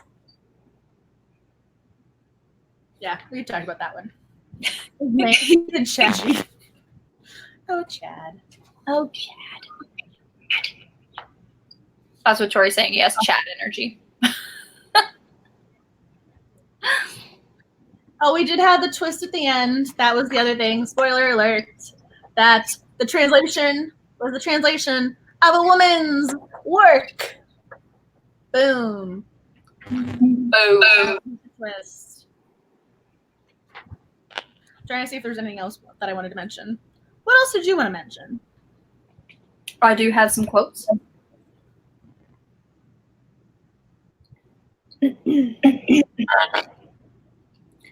Yeah, we could talk about that one. He did Chad. Oh, Chad. That's what Tori's saying. He has Chad energy. Oh, we did have the twist at the end. That was the other thing. Spoiler alert. That the translation was the translation of a woman's work. Boom. Twist. Trying to see if there's anything else that I wanted to mention. What else did you want to mention? I do have some quotes.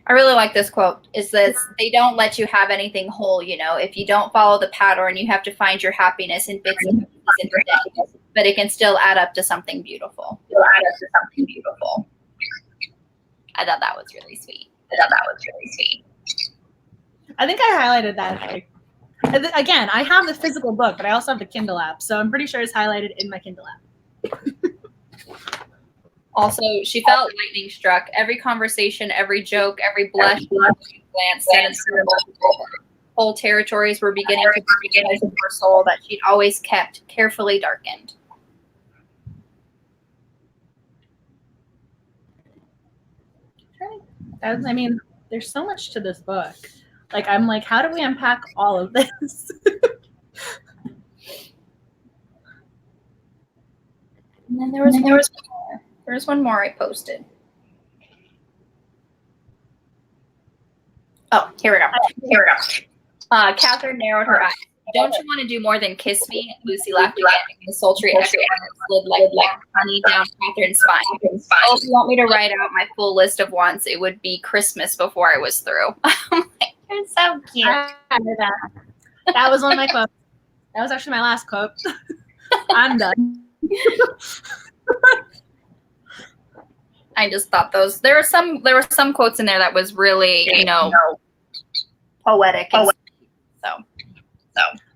I really like this quote. Is this, they don't let you have anything whole, if you don't follow the pattern, you have to find your happiness in bits and pieces, but it can still add up to something beautiful. I thought that was really sweet. I think I highlighted that. Again, I have the physical book, but I also have the Kindle app, so I'm pretty sure it's highlighted in my Kindle app. Also, she felt lightning struck. Every conversation, every joke, every blush, glance, sentence, whole territories were beginning to begin in her soul that she'd always kept carefully darkened. I mean, there's so much to this book. I'm like, how do we unpack all of this? And then there was one more I posted. Oh, here we go. Catherine narrowed her eyes. Don't you want to do more than kiss me? Lucy laughed again. The sultry echo slid like honey down Catherine's spine. Oh, if you want me to write out my full list of wants, it would be Christmas before I was through. You're so cute. That was one of my quotes. That was actually my last quote. I'm done. I just thought there were some quotes in there that was really, poetic. So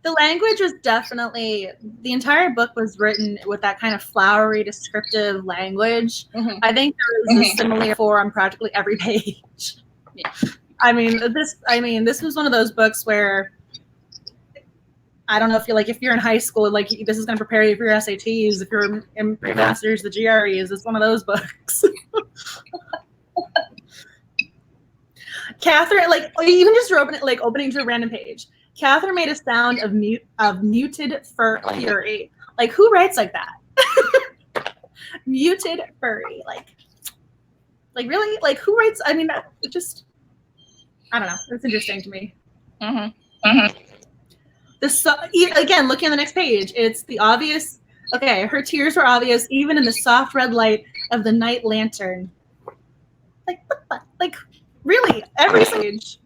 the language was definitely, the entire book was written with that kind of flowery, descriptive language. Mm-hmm. I think there was a simile for on practically every page. Yeah. I mean, this was one of those books where I don't know if you're in high school, this is going to prepare you for your SATs. If you're in masters, the GREs, it's one of those books. Catherine, like even just opening to a random page. Catherine made a sound of muted fury. Like who writes like that? Muted furry. Like really? Like who writes? I mean, that just I don't know. It's interesting to me. Mm-hmm. Mm-hmm. Again, looking at the next page, it's the obvious. Okay, her tears were obvious even in the soft red light of the night lantern. Like really, every page.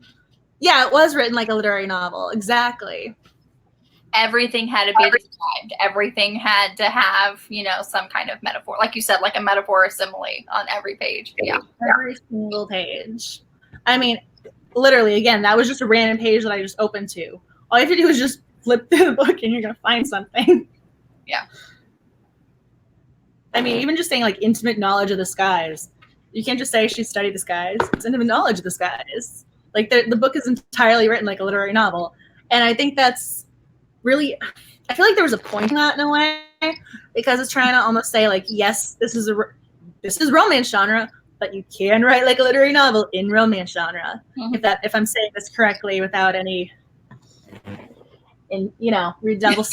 Yeah, it was written like a literary novel. Exactly. Everything had to be described. Everything had to have, some kind of metaphor. Like you said, like a metaphor or simile on every page. Yeah. Every single page. I mean, literally, again, that was just a random page that I just opened to. All you have to do is just flip through the book and you're going to find something. Yeah. I mean, even just saying like intimate knowledge of the skies. You can't just say she studied the skies. It's intimate knowledge of the skies. Like the book is entirely written like a literary novel. And I think that's really, I feel like there was a point in that in a way, because it's trying to almost say like, yes, this is romance genre, but you can write like a literary novel in romance genre. Mm-hmm. If I'm saying this correctly without any, read double.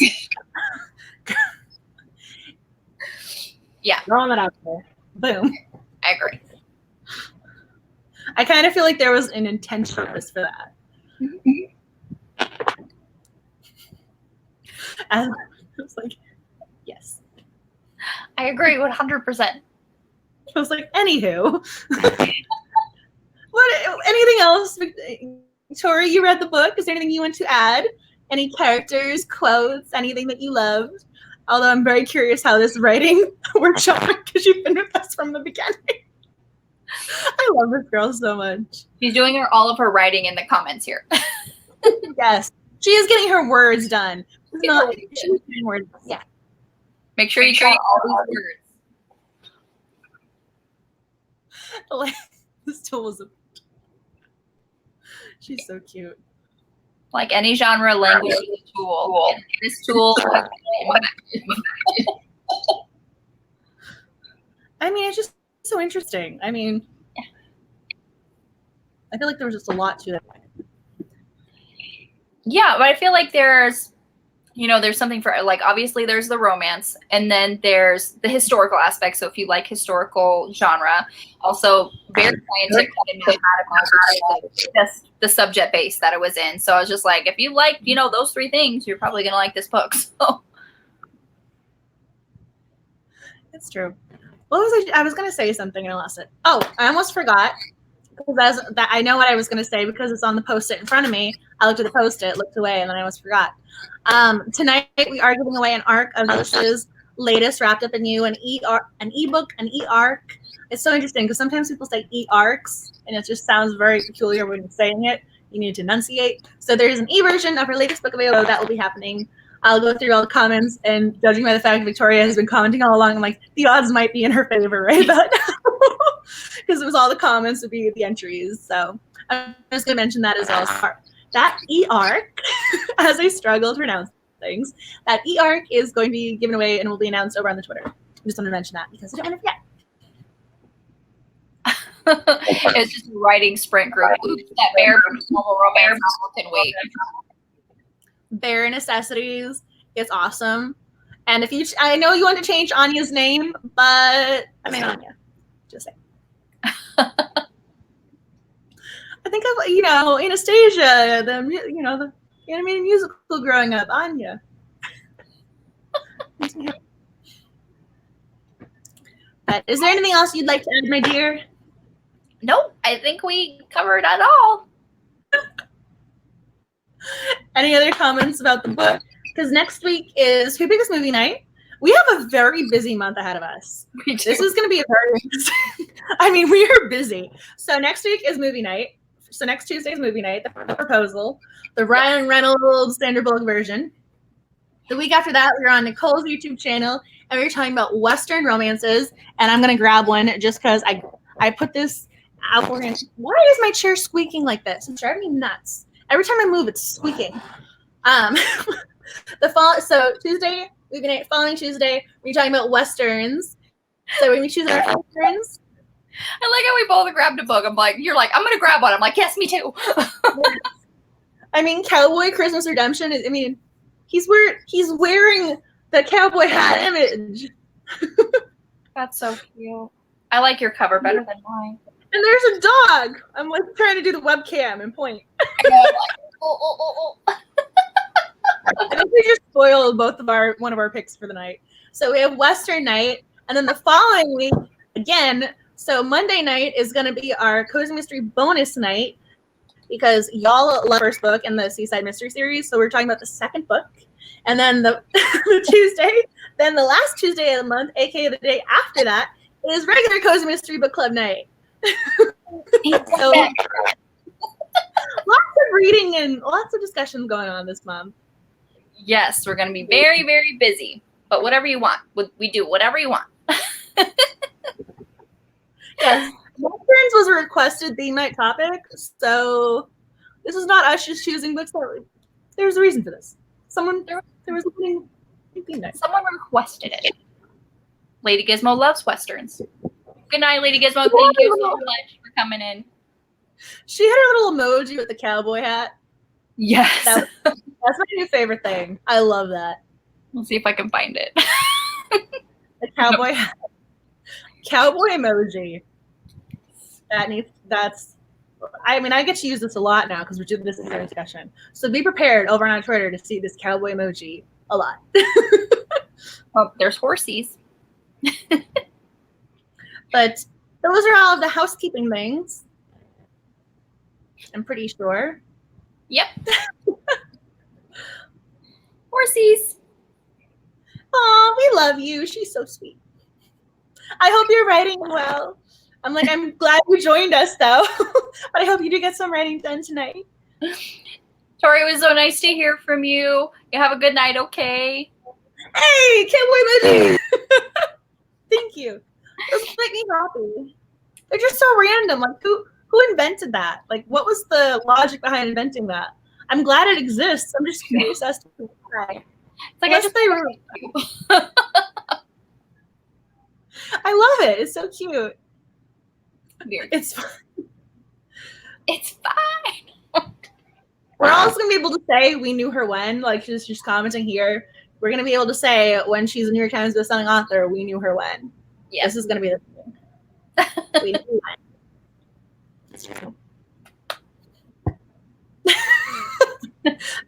Yeah. Throwing that out there. Boom. I agree. I kind of feel like there was an intention for that. Mm-hmm. I was like, yes. I agree 100%. I was like, anywho. Anything else? Tori, you read the book. Is there anything you want to add? Any characters, quotes, anything that you loved? Although I'm very curious how this writing workshop, because you've been with us from the beginning. I love this girl so much. She's doing all of her writing in the comments here. Yes. She is getting her words done. She's getting words. Yeah. Make sure you try all these words. This tool was she's so cute. Like any genre language tool. This tool. I mean, it's just so interesting. I mean, I feel like there was just a lot to it. Yeah, but I feel like there's something for, like, obviously there's the romance, and then there's the historical aspect. So if you like historical genre, also very scientific, that's the subject base that it was in. So I was just like, if you like, those three things, you're probably going to like this book. So. It's true. What was I was going to say something and I lost it. Oh, I almost forgot. Because I know what I was going to say because it's on the Post-it in front of me. I looked at the Post-it, looked away, and then I almost forgot. Tonight we are giving away an ARC of Lucy's latest Wrapped Up in You, an ebook, an e-ARC. It's so interesting because sometimes people say e-ARCs, and it just sounds very peculiar when you're saying it. You need to enunciate. So there's an e-version of her latest book available that will be happening. I'll go through all the comments, and judging by the fact Victoria has been commenting all along, I'm like, the odds might be in her favor right about now. Because it was all the comments would be the entries. So I'm just going to mention that as well. That e-ARC, as I struggle to pronounce things, that e-ARC is going to be given away and will be announced over on the Twitter. I just want to mention that because I don't want to forget. It's just a writing sprint group. Oops, that bare romance novel can wait. Bare Necessities is awesome. And if I know you want to change Anya's name, but I mean Anya. Just saying. I think of Anastasia, the animated musical growing up. Anya. But is there anything else you'd like to add, my dear? Nope, I think we covered it all. Any other comments about the book? Because next week is Who Biggest Movie Night. We have a very busy month ahead of us. This is going to be a very I mean, we are busy. So next week is movie night. So next Tuesday is movie night, the proposal, the Ryan Reynolds, Sandra Bullock version. The week after that, we're on Nicole's YouTube channel, and we're talking about Western romances. And I'm going to grab one just because I put this out for him. Why is my chair squeaking like this? It's driving me nuts. Every time I move, it's squeaking. So Tuesday, movie night, following Tuesday, we're talking about Westerns. So we're going to be choosing our Westerns. I like how we both grabbed a book. I'm like, you're like, I'm gonna grab one. I'm like, yes, me too. I mean, Cowboy Christmas Redemption. I mean, he's wearing the cowboy hat image. That's so cute. I like your cover better than mine. And there's a dog. I'm like trying to do the webcam and point. I know, like, oh. I think we just spoiled one of our picks for the night. So we have Western Night, and then the following week again. So Monday night is going to be our Cozy Mystery bonus night because y'all love the first book in the Seaside Mystery series. So we're talking about the second book, and then the Tuesday, then the last Tuesday of the month, aka the day after that, is regular Cozy Mystery Book Club night. So lots of reading and lots of discussions going on this month. Yes, we're going to be very, very busy. But whatever you want, we do whatever you want. Yes, Westerns was a requested theme night topic, so this is not us just choosing books. There's a reason for this. There was a theme night. Someone requested it. Lady Gizmo loves Westerns. Good night, Lady Gizmo. Thank you so much for coming in. She had her little emoji with the cowboy hat. Yes. That's my new favorite thing. I love that. We'll see if I can find it. The cowboy hat. Cowboy emoji. I mean, I get to use this a lot now because we're doing this in our discussion. So be prepared over on Twitter to see this cowboy emoji a lot. Oh, there's horsies. But those are all of the housekeeping things. I'm pretty sure. Yep. Horsies. Oh, we love you. She's so sweet. I hope you're writing well. I'm glad you joined us, though. But I hope you do get some writing done tonight. Tori, it was so nice to hear from you. You have a good night, okay? Hey, can't wait. Thank you. Those make me happy. They're just so random. Like, who invented that? Like, what was the logic behind inventing that? I'm glad it exists. I'm just curious as to why. It's like, I love it. It's so cute. Weird. It's fine. It's fine. We're also going to be able to say we knew her when, like she's just commenting here. We're going to be able to say when she's a New York Times bestselling author, we knew her when. Yeah. This is going to be the thing. We knew when.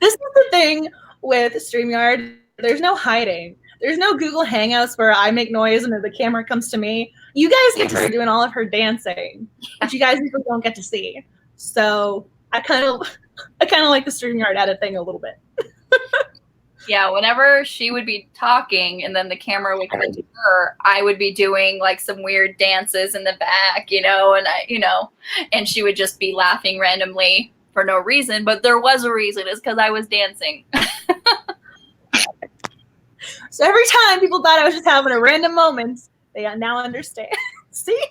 This is the thing with StreamYard. There's no hiding. There's no Google Hangouts where I make noise and the camera comes to me. You guys get to see doing all of her dancing, which you guys usually don't get to see. So I kind of like the StreamYard edit thing a little bit. Yeah, whenever she would be talking and then the camera would come to her, I would be doing like some weird dances in the back, and she would just be laughing randomly for no reason, but there was a reason. It's because I was dancing. So every time people thought I was just having a random moment, they now understand. See?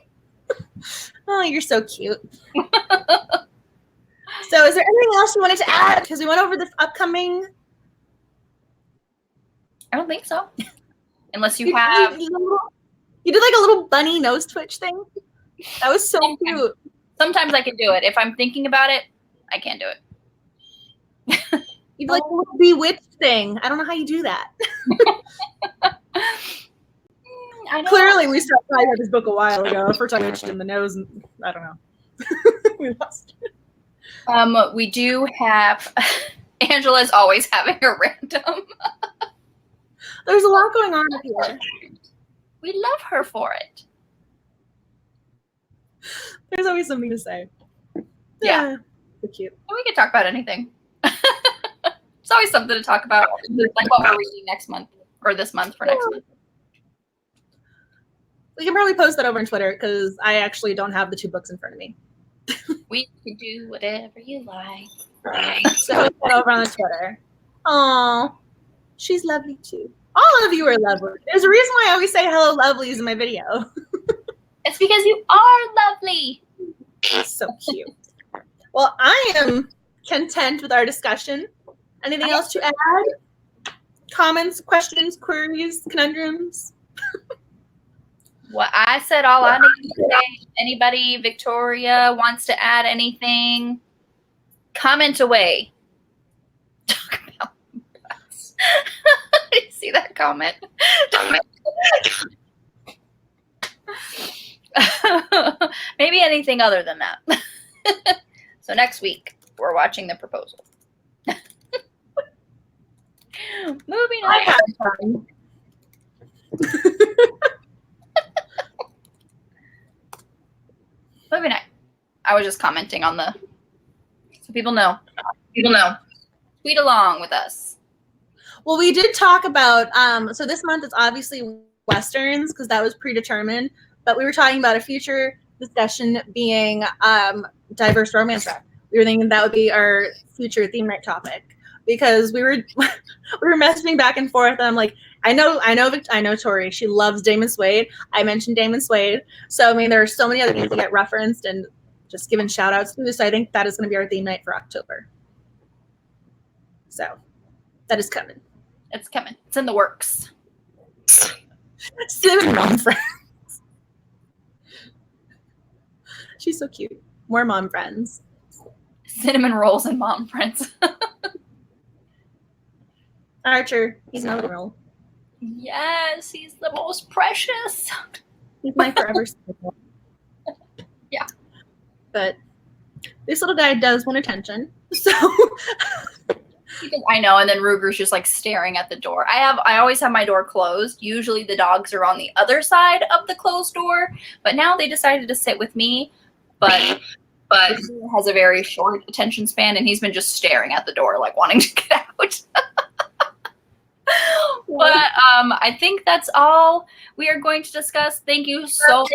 Oh, you're so cute. So is there anything else you wanted to add? Because we went over the upcoming... I don't think so. Unless you have... You did like a little bunny nose twitch thing. That was so cute. Sometimes I can do it. If I'm thinking about it, I can't do it. You did like a little bewitched thing. I don't know how you do that. I know. Clearly, we stopped talking about this book a while ago. First I mentioned in the nose, and I don't know. We lost it. We do have... Angela's always having a random... There's a lot going on here. We love her for it. There's always something to say. Yeah. So cute. We can talk about anything. It's always something to talk about, like what we're reading next month, or this month for next month. We can probably post that over on Twitter, because I actually don't have the two books in front of me. We can do whatever you like. So post that over on the Twitter. Aw, she's lovely too. All of you are lovely. There's a reason why I always say hello lovelies in my video. It's because you are lovely. So cute. Well, I am content with our discussion. Anything else to add? Comments, questions, queries, conundrums? Well, I said all I need to say. Anybody, Victoria, wants to add anything? Comment away. Talk about butts. Did you see that comment? Maybe anything other than that. So next week, we're watching the proposal. Moving on. I had fun. Moving on. I was just commenting on the, so people know. Tweet along with us. Well, we did talk about, so this month is obviously Westerns because that was predetermined, but we were talking about a future discussion being diverse romance rap. We were thinking that would be our future theme night topic because we were messaging back and forth. And I'm like, I know Tori. She loves Damon Suede. I mentioned Damon Suede. So, I mean, there are so many other names that get referenced and just giving shout outs to. So I think that is going to be our theme night for October. So that is coming. It's coming. It's in the works. Cinnamon mom friends. She's so cute. More mom friends. Cinnamon rolls and mom friends. Archer, he's my little roll. Yes, he's the most precious. He's my forever son. Yeah. But this little guy does want attention. So I know, and then Ruger's just like staring at the door. I always have my door closed. Usually the dogs are on the other side of the closed door, but now they decided to sit with me. But Ruger has a very short attention span, and he's been just staring at the door, like wanting to get out. But I think that's all we are going to discuss. Thank you so much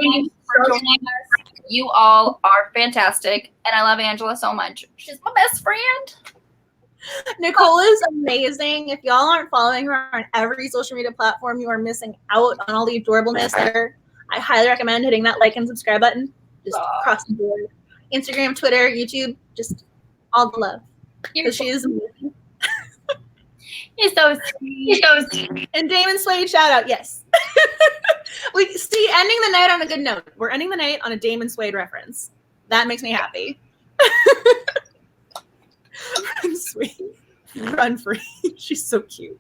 for joining us. You all are fantastic, and I love Angela so much. She's my best friend. Nicole is amazing. If y'all aren't following her on every social media platform, you are missing out on all the adorableness there. I highly recommend hitting that like and subscribe button. Just across the board. Instagram, Twitter, YouTube, just all the love. Because she is amazing. You're so sweet. And Damon Suede shout out, yes. We see ending the night on a good note. We're ending the night on a Damon Suede reference. That makes me happy. Run sweet. Run free. She's so cute.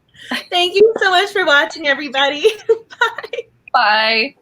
Thank you so much for watching, everybody. Bye. Bye.